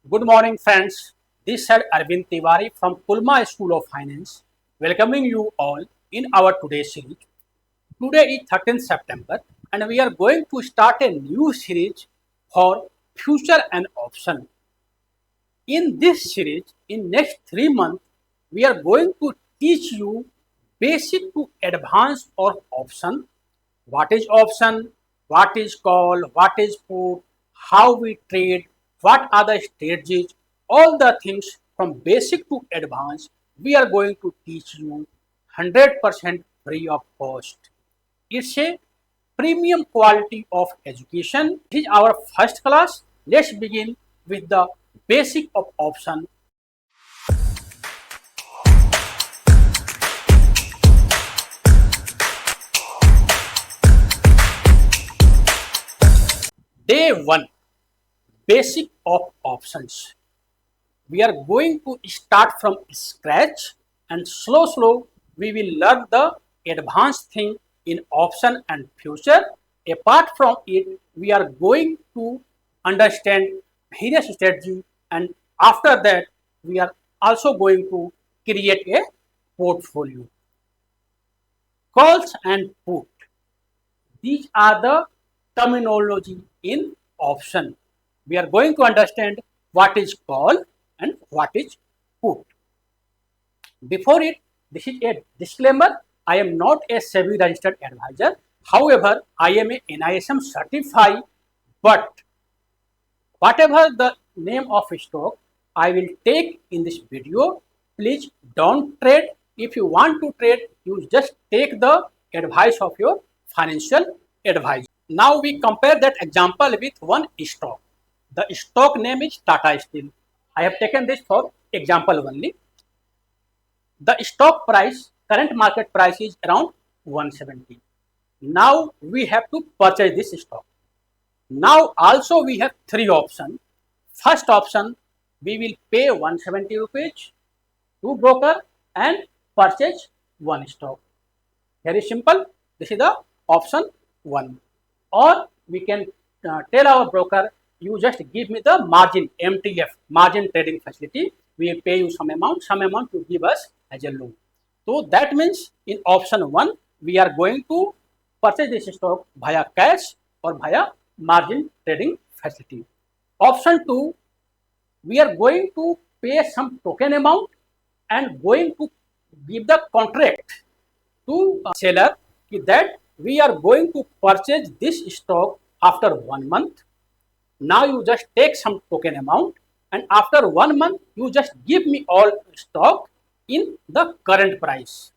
Good morning, friends. This is Arvind Tiwari from Kulmaa School of Finance, welcoming you all in our today's series. Today is 13th September, and we are going to start a new series for future and option. In this series, in next 3 months, we are going to teach you basic to advanced or option. What is option? What is call? What is put? How we trade? What are the strategies? All the things from basic to advanced, we are going to teach you 100% free of cost. It's a premium quality of education. This is our first class. Let's begin with the basic of option. Day 1, basic of options. We are going to start from scratch, and slow we will learn the advanced thing in option and future. Apart from it, we are going to understand various strategy, and after that we are also going to create a portfolio. Calls and put, these are the terminology in option. We are going to understand what is call and what is put. Before it, this is a disclaimer. I am not a SEBI registered advisor. However, I am a NISM certified, but whatever the name of stock I will take in this video, please don't trade. If you want to trade, you just take the advice of your financial advisor. Now we compare that example with one stock. The stock name is Tata Steel. I have taken this for example only. The stock price, current market price is around 170. Now we have to purchase this stock. Now also we have three options. First option, we will pay 170 rupees to broker and purchase one stock. Very simple. This is the option 1. Or we can tell our broker, you just give me the margin, MTF, margin trading facility. We will pay you some amount to give us as a loan. So that means in option 1, we are going to purchase this stock via cash or via margin trading facility. Option 2, we are going to pay some token amount and going to give the contract to seller that we are going to purchase this stock after 1 month. Now you just take some token amount, and after 1 month you just give me all stock in the current price.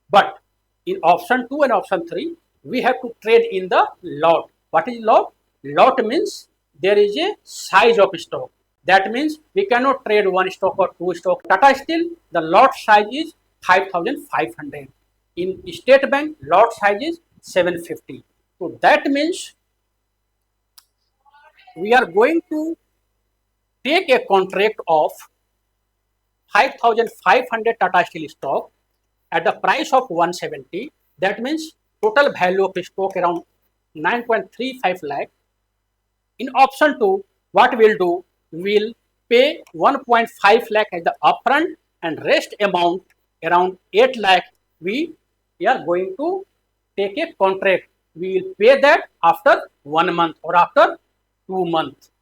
But in option 2 and option 3, we have to trade in the lot. What is lot? Lot means there is a size of stock. That means we cannot trade one stock or two stock. Tata Steel, the lot size is 5,500. In State Bank, lot size is 750. So that means we are going to take a contract of 5,500 Tata Steel stock at the price of 170. That means total value of stock around 9.35 lakh. In option 2, what we'll do, we'll pay 1.5 lakh as the upfront, and rest amount around 8 lakh we are going to take a contract. We will pay that after 1 month or after 2 months,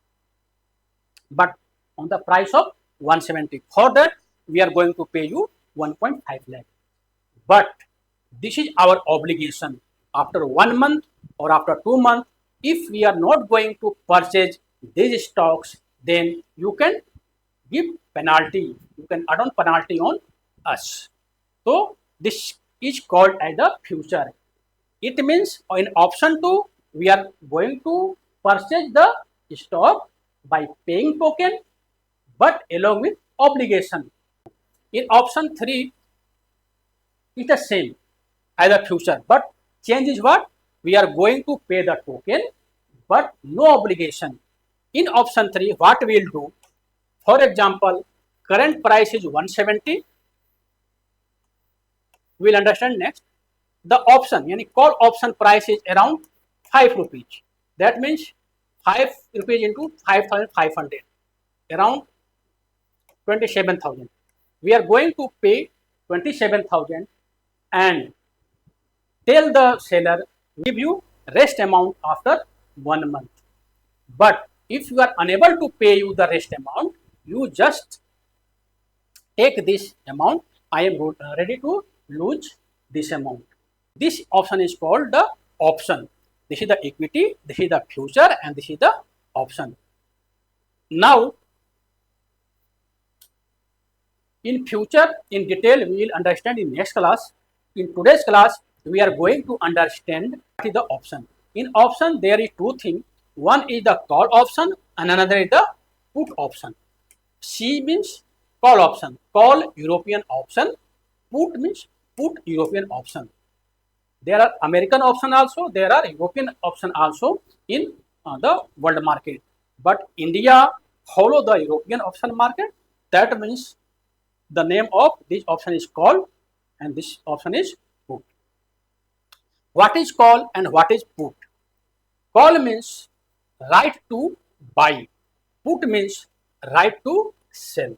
but on the price of 170. For that, we are going to pay you 1.5 lakh. But this is our obligation. After 1 month or after 2 months, if we are not going to purchase these stocks, then you can give penalty. You can add on penalty on us. So this is called as the future. It means in option 2, we are going to purchase the stock by paying token, but along with obligation. In option 3, it's the same as the future, but change is what? We are going to pay the token, but no obligation. In option 3, what we will do, for example, current price is 170. We will understand next. The option, yani call option price is around 5 rupees. That means 5 rupees into 5,500. around 27,000. We are going to pay 27,000 and tell the seller give you rest amount after 1 month. But if you are unable to pay you the rest amount, you just take this amount. I am ready to lose this amount. This option is called the option. This is the equity, this is the future, and this is the option. Now, in future, in detail, we will understand in next class. In today's class, we are going to understand what is the option. In option, there is two things. One is the call option and another is the put option. C means call option, call European option. Put means put European option. There are American option also, there are European option also in the world market. But India follow the European option market. That means the name of this option is call and this option is put. What is call and what is put? Call means right to buy. Put means right to sell.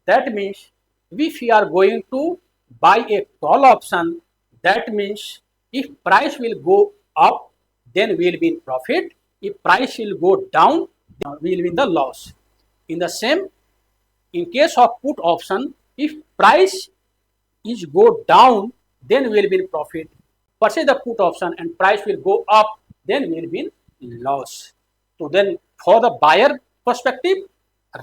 That means if we are going to buy a call option, that means if price will go up, then we will be in profit. If price will go down, we will be in the loss. In the same, in case of put option, if price is go down, then we will be in profit. Purchase the put option and price will go up, then we will be in loss. So then for the buyer perspective,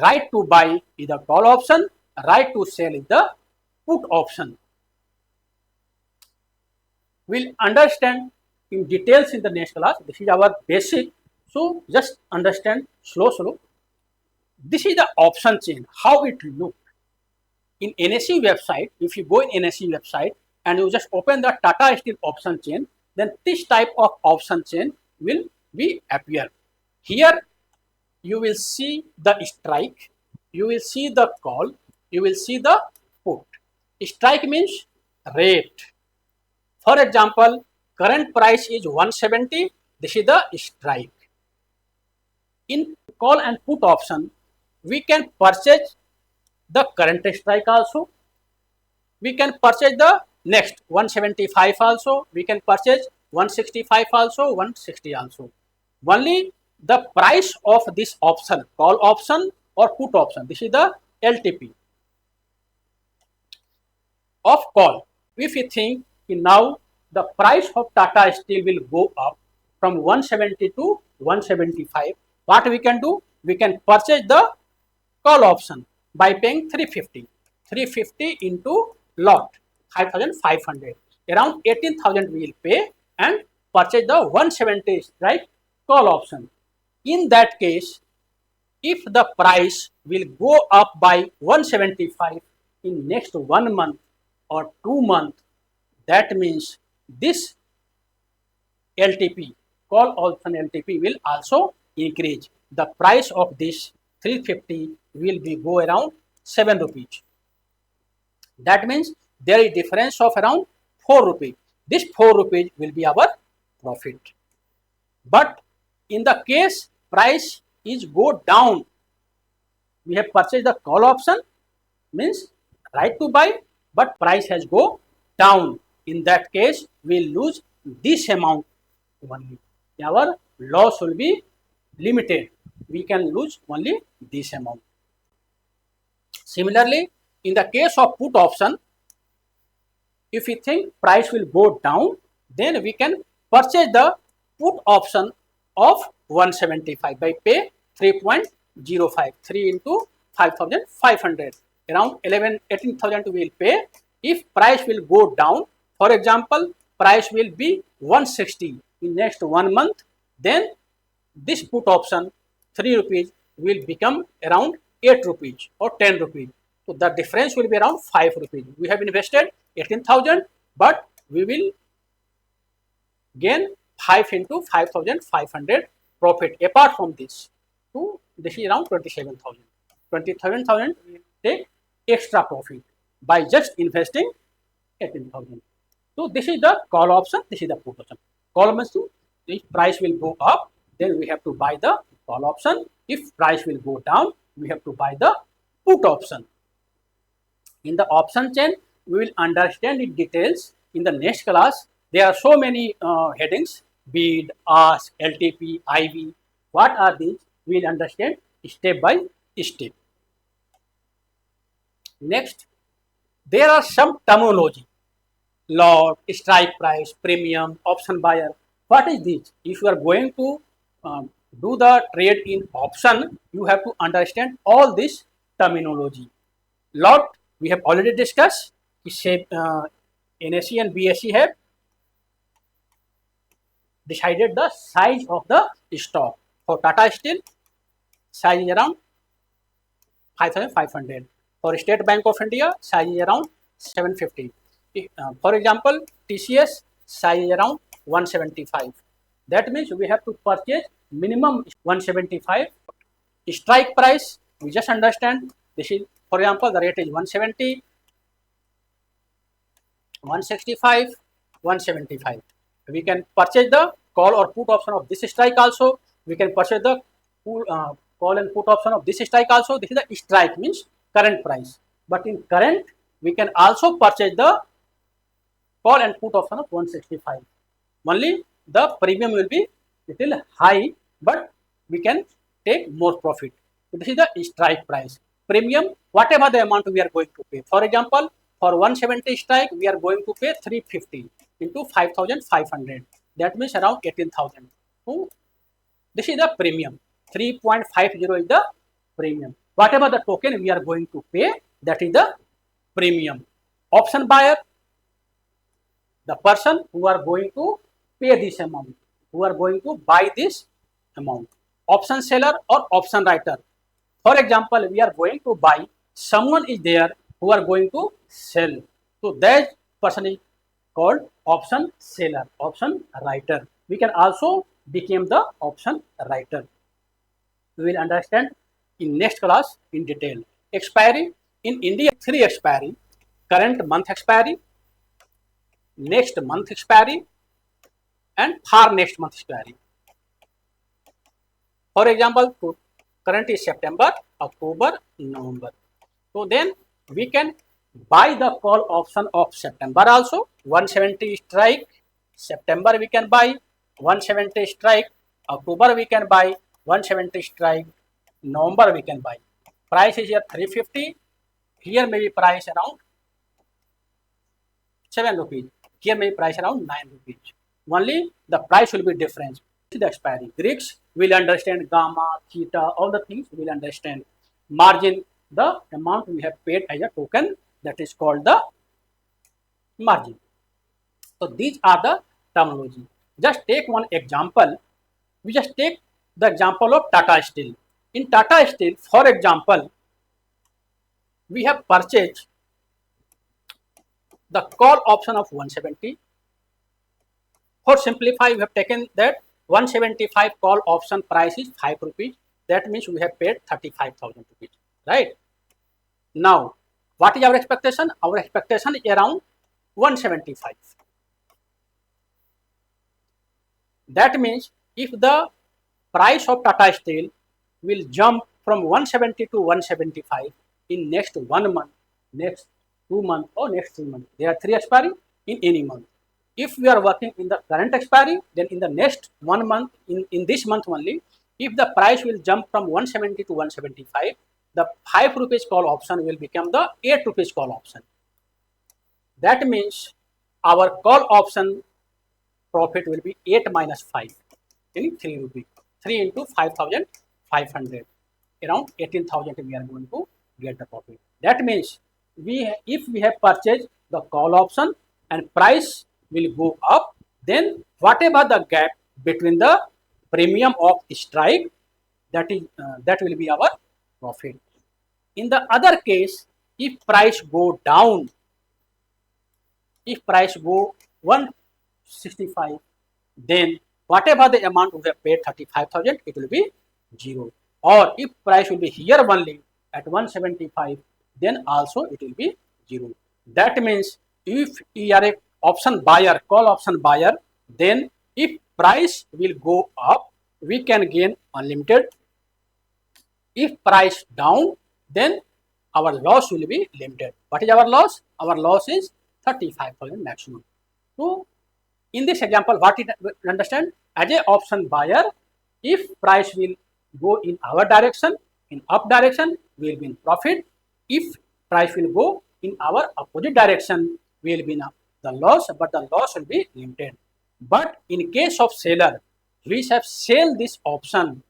right to buy is the call option, right to sell is the put option. We'll understand in details in the next class. This is our basic. So just understand slow. This is the option chain, how it looks. In NSE website, if you go in NSE website and you just open the Tata Steel option chain, then this type of option chain will be appear. Here you will see the strike, you will see the call, you will see the put. Strike means rate. For example, current price is 170, this is the strike. In call and put option, we can purchase the current strike also. We can purchase the next 175 also. We can purchase 165 also, 160 also. Only the price of this option, call option or put option, this is the LTP of call. If you think now the price of Tata Steel will go up from 170 to 175, what we can do? We can purchase the call option by paying 350 into lot 5,500, around 18,000 we will pay and purchase the 170 strike call option. In that case, if the price will go up by 175 in next 1 month or 2 months, that means this LTP, call option LTP, will also increase. The price of this 350 will be go around 7 rupees. That means there is difference of around 4 rupees. This 4 rupees will be our profit. But in the case price is go down, we have purchased the call option, means right to buy, but price has go down. In that case, we will lose this amount only. Our loss will be limited. We can lose only this amount. Similarly, in the case of put option, if we think price will go down, then we can purchase the put option of 175 by pay 3.05, 3 into 5,500, around 18,000 we will pay. If price will go down, for example, price will be 160 in next 1 month, then this put option 3 rupees will become around 8 rupees or 10 rupees. So the difference will be around 5 rupees. We have invested 18,000, but we will gain 5 into 5,500 profit apart from this. So this is around 27,000. 27,000 will take extra profit by just investing 18,000. So this is the call option, this is the put option. Call means if price will go up, then we have to buy the call option. If price will go down, we have to buy the put option. In the option chain, we will understand in details in the next class. There are so many headings: bid, ask, LTP, IV. What are these? We will understand step by step. Next, there are some terminology: lot, strike price, premium, option buyer. What is this? If you are going to do the trade in option, you have to understand all this terminology. Lot, we have already discussed. NSE and BSE have decided the size of the stock. For Tata Steel, size is around 5,500. For State Bank of India, size is around 750. For example, TCS, size is around 175. That means we have to purchase minimum 175. Strike price, we just understand. This is, for example, the rate is 170, 165, 175. We can purchase the call or put option of this strike also. We can purchase the call and put option of this strike also. This is the strike, means current price. But in current, we can also purchase the call and put option of 165. Only the premium will be little high, but we can take more profit. So this is the strike price. Premium, whatever the amount we are going to pay. For example, for 170 strike, we are going to pay 350 into 5,500. That means around 18,000. So this is the premium. 3.50 is the premium. Whatever the token we are going to pay, that is the premium. Option buyer, the person who are going to pay this amount, who are going to buy this amount. Option seller or option writer. For example, we are going to buy, someone is there who are going to sell. So that person is called option seller, option writer. We can also become the option writer. We will understand in next class in detail. Expiry, in India, 3 expiry: current month expiry, next month expiry, and far next month expiry. For example, current is September, October, November. So then we can buy the call option of September also. 170 strike, September we can buy. 170 strike, October we can buy. 170 strike, November we can buy. Price is here 350. Here may be price around 7 rupees. Here may be price around 9 rupees. Only the price will be different. This is the expiry. Greeks will understand gamma, theta, all the things will understand. Margin, the amount we have paid as a token, that is called the margin. So these are the terminology. Just take one example. We just take the example of Tata Steel. In Tata Steel, for example, we have purchased the call option of 170. For simplify, we have taken that 175 call option price is 5 rupees. That means we have paid 35,000 rupees, right? Now, what is our expectation? Our expectation is around 175. That means if the price of Tata Steel will jump from 170 to 175 in next 1 month, next 2 months, or next 3 months, there are 3 expiry in any month. If we are working in the current expiry, then in the next 1 month, in this month only, if the price will jump from 170 to 175, the 5 rupees call option will become the 8 rupees call option. That means our call option profit will be 8 minus 5, meaning 3 rupees. 3 into 5,500, around 18,000 we are going to get the profit. That means if we have purchased the call option and price will go up, then whatever the gap between the premium of strike, that will be our profit. In the other case, if price go down, if price go 165, then whatever the amount we have paid 35,000, it will be 0. Or if price will be here only at 175, then also it will be 0. That means if you are a option buyer, call option buyer, then if price will go up, we can gain unlimited If price down, then our loss will be limited. What is our loss? Our loss is 35,000 maximum. So in this example, what it understand? As a option buyer, if price will go in our direction, in up direction, we will be in profit. If price will go in our opposite direction, we will be in the loss, but the loss will be limited. But in case of seller, we have sell this option.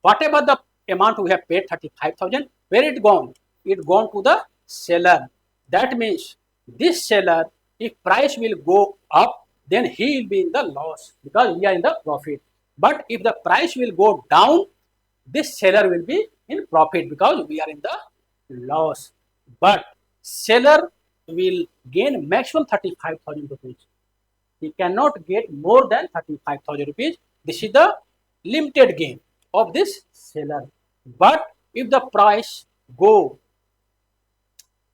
Whatever the amount we have paid, 35,000, where it gone? It gone to the seller. That means this seller, if price will go up, then he will be in the loss because we are in the profit. But if the price will go down, this seller will be in profit because we are in the loss. But seller will gain maximum 35,000 rupees. He cannot get more than 35,000 rupees. This is the limited gain of this seller. But if the price go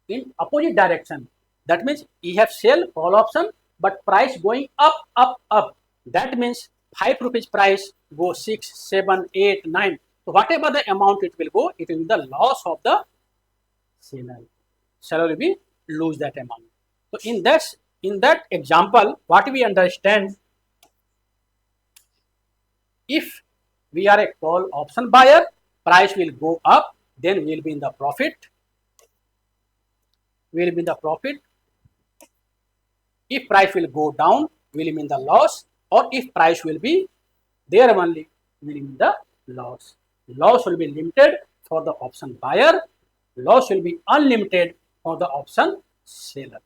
in opposite direction, that means he have sell call option, but price going up, up, up. That means 5 rupees price go 6, 7, 8, 9. So whatever the amount it will go, it will be the loss of the seller. Seller will be lose that amount. So in that example, what we understand, if we are a call option buyer, price will go up, then we will be in the profit. We will be in the profit. If price will go down, we will be in the loss, or if price will be there only, we will be in the loss. Loss will be limited for the option buyer. Loss will be unlimited for the option seller.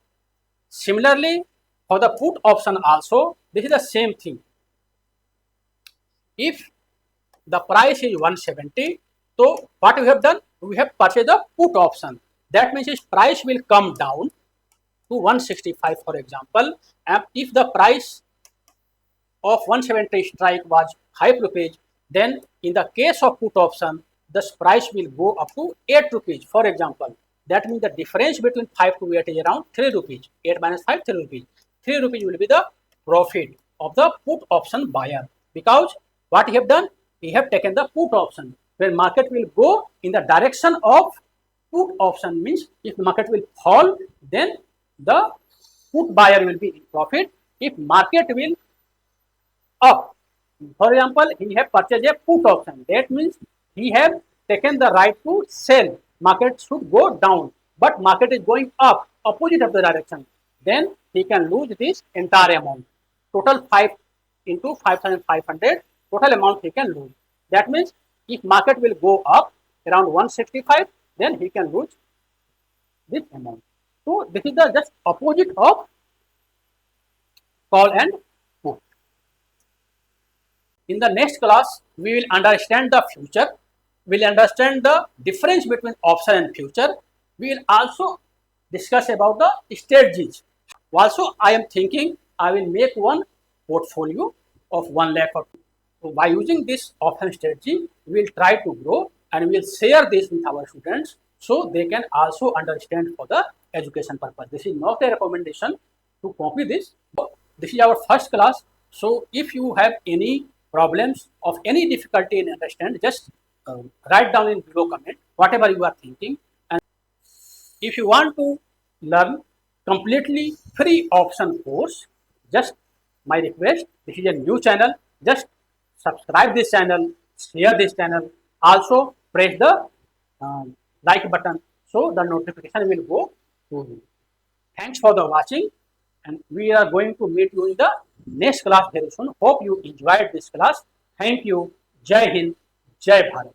Similarly, for the put option also, this is the same thing. If the price is 170, so what we have done? We have purchased the put option. That means its price will come down to 165, for example. And if the price of 170 strike was 5 rupees, then in the case of put option, the price will go up to 8 rupees, for example. That means the difference between 5 to 8 is around 3 rupees. 8 minus 5, 3 rupees. 3 rupees will be the profit of the put option buyer. Because what he have done? He have taken the put option. When market will go in the direction of put option, means if market will fall, then the put buyer will be in profit. If market will up, for example, he have purchased a put option. That means he have taken the right to sell. Market should go down, but market is going up, opposite of the direction. Then he can lose this entire amount. Total 5 into 5,500, total amount he can lose. That means if market will go up around 165, then he can lose this amount. So this is the just opposite of call and put. In the next class, we will understand the future. We will understand the difference between option and future. We will also discuss about the strategies. Also, I am thinking I will make one portfolio of 1 lakh or 2. So by using this option strategy, we will try to grow and we will share this with our students so they can also understand for the education purpose. This is not a recommendation to copy this. This is our first class. So if you have any problems of any difficulty in understand, just write down in below comment whatever you are thinking. And if you want to learn completely free option course, just my request, this is a new channel, just subscribe this channel, share this channel, also press the like button so the notification will go to you. Thanks for the watching, and we are going to meet you in the next class very soon. Hope you enjoyed this class. Thank you. Jai Hind, Jai Bharat.